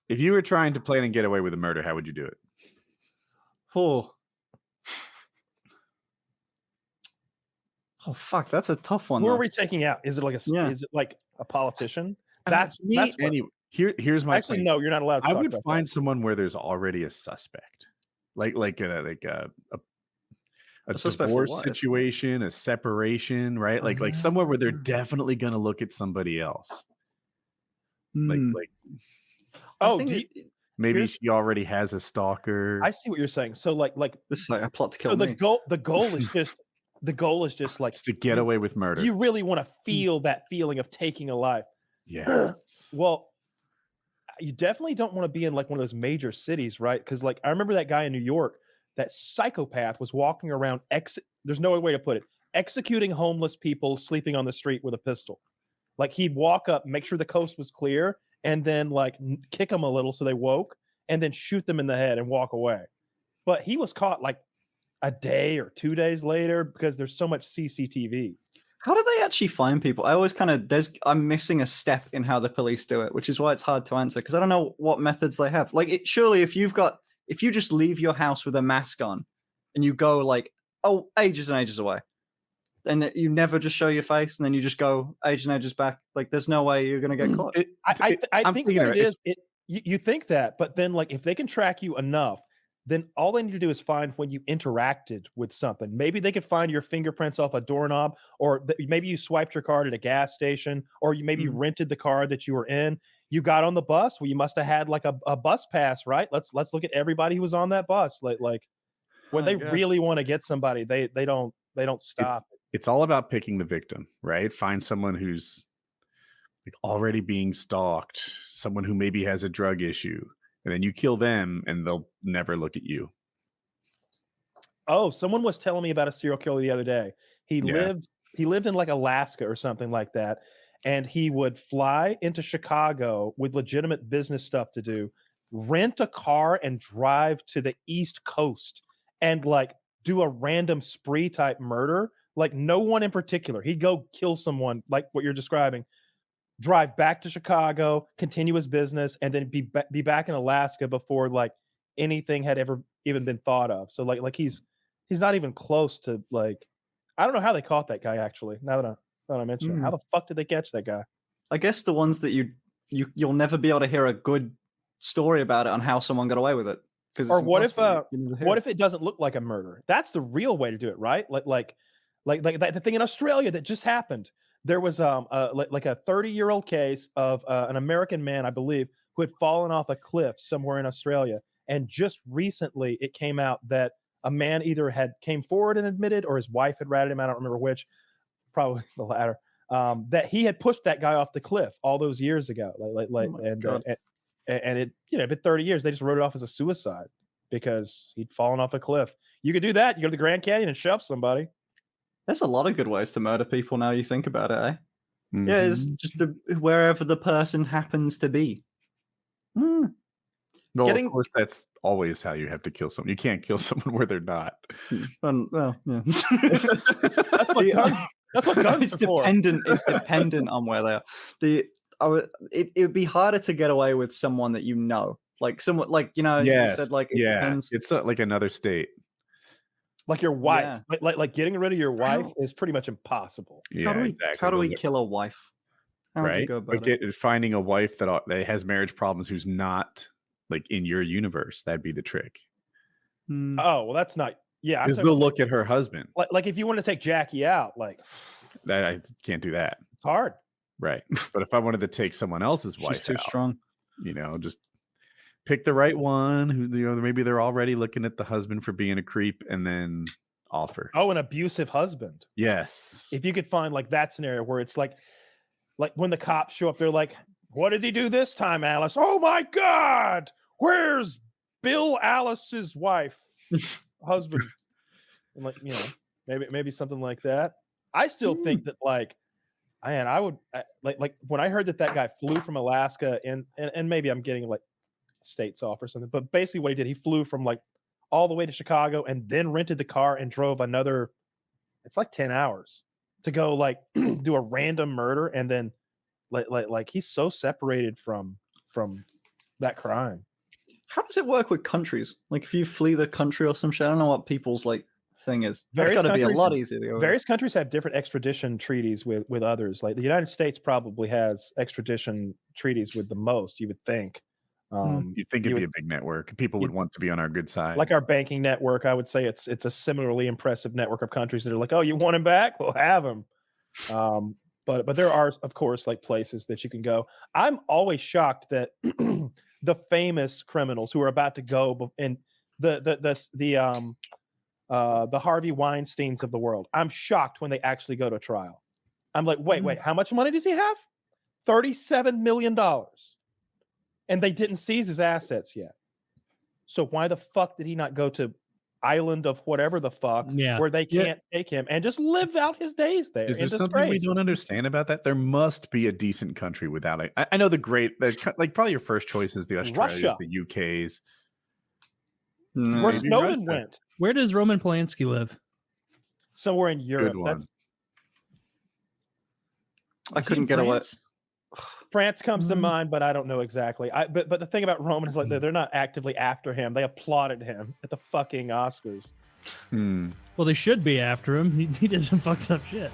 If you were trying to plan and get away with a murder, how would you do it? Oh. Oh fuck, that's a tough one. Who are though. we taking out? Is it like a politician? That's me. what, Anyway, here's my actually plan. no, you're not allowed to I talk would about find that. someone where there's already a suspect, like a suspect for divorce what? situation, a separation, right? Like somewhere where they're definitely gonna look at somebody else. Like Oh, maybe she already has a stalker. I see what you're saying. So like This is like a plot to kill so me. the goal is just like Just to get away with murder. You really want to feel that feeling of taking a life. Yes. Well, you definitely don't want to be in like one of those major cities, right? Because like I remember that guy in New York, that psychopath was walking around. There's no other way to put it. Executing homeless people sleeping on the street with a pistol. Like he'd walk up, make sure the coast was clear, and then like kick them a little so they woke, and then shoot them in the head and walk away. But he was caught like a day or 2 days later because there's so much CCTV. How do they actually find people? I always I'm missing a step in how the police do it, which is why it's hard to answer because I don't know what methods they have. Like, surely if you just leave your house with a mask on and you go like, ages and ages away, and that you never just show your face and then you just go ages and ages back, like there's no way you're gonna get caught. I think what it is, you think that, but then like if they can track you enough, then all they need to do is find when you interacted with something. Maybe they could find your fingerprints off a doorknob, or maybe you swiped your card at a gas station, or you rented the car that you were in. You got on the bus. Well, you must have had like a bus pass, right? Let's look at everybody who was on that bus. Like when they really want to get somebody, they don't stop. It's all about picking the victim, right? Find someone who's like already being stalked, someone who maybe has a drug issue. And then you kill them and they'll never look at you. Oh, someone was telling me about a serial killer the other day. He lived in like Alaska or something like that. And he would fly into Chicago with legitimate business stuff to do, rent a car and drive to the East Coast and like do a random spree type murder. Like no one in particular. He'd go kill someone like what you're describing, drive back to Chicago, continue his business, and then be back in Alaska before like anything had ever even been thought of. So like he's not even close to like, I don't know how they caught that guy actually. Now that I mention it, how the fuck did they catch that guy? I guess the ones that you'll never be able to hear a good story about it on how someone got away with it. Or what if it doesn't look like a murder? That's the real way to do it, right? Like the thing in Australia that just happened. There was like a 30-year-old case of an American man, I believe, who had fallen off a cliff somewhere in Australia. And just recently it came out that a man either came forward and admitted, or his wife had ratted him out, I don't remember which, probably the latter, that he had pushed that guy off the cliff all those years ago. And it, been 30 years, they just wrote it off as a suicide because he'd fallen off a cliff. You could do that. You go to the Grand Canyon and shove somebody. There's a lot of good ways to murder people now you think about it, eh? Mm-hmm. Yeah, it's just wherever the person happens to be. No, of course, that's always how you have to kill someone. You can't kill someone where they're not. Well, yeah. That's what guns it's dependent. It's dependent on where they are. It would be harder to get away with someone that you know, like someone like you said, like it's like another state. Like your wife, like getting rid of your wife is pretty much impossible. Yeah, exactly. How do we kill a wife? Right, finding a wife that has marriage problems who's not like in your universe. That'd be the trick. Oh well, that's not. Yeah, because they'll look at her husband. Like if you want to take Jackie out, like that, I can't do that. It's hard, right? But if I wanted to take someone else's wife, she's too strong. Just pick the right one who maybe they're already looking at the husband for being a creep and then offer. Oh, an abusive husband. Yes. If you could find like that scenario where it's like when the cops show up, they're like, what did he do this time, Alice? Oh my God, where's Bill Alice's wife, husband? And like, maybe something like that. I still think that I would like when I heard that guy flew from Alaska and maybe I'm getting like states off or something, but basically what he did, he flew from like all the way to Chicago and then rented the car and drove another, it's like 10 hours to go like do a random murder. And then like he's so separated from that crime. How does it work with countries? Like if you flee the country or some shit, I don't know what people's like thing is. That's got to be a lot easier to go with. Various countries have different extradition treaties with others. Like the United States probably has extradition treaties with the most, you would think. You'd think it'd be a big network. People would want to be on our good side. Like our banking network, I would say it's a similarly impressive network of countries that are like, oh, you want him back? We'll have him. But there are, of course, like places that you can go. I'm always shocked that the famous criminals who are about to go and the Harvey Weinsteins of the world, I'm shocked when they actually go to trial. I'm like, wait, how much money does he have? $37 million. And they didn't seize his assets yet. So why the fuck did he not go to island of whatever the fuck where they can't take him and just live out his days there? Is there something we don't understand about that? There must be a decent country without it. I know like probably your first choice is the Australias, Russia. the UKs. Where Snowden went. Where does Roman Polanski live? Somewhere in Europe. I couldn't get away. France comes to mind, but I don't know exactly. But the thing about Roman is like they're not actively after him. They applauded him at the fucking Oscars. Well, they should be after him. He did some fucked up shit.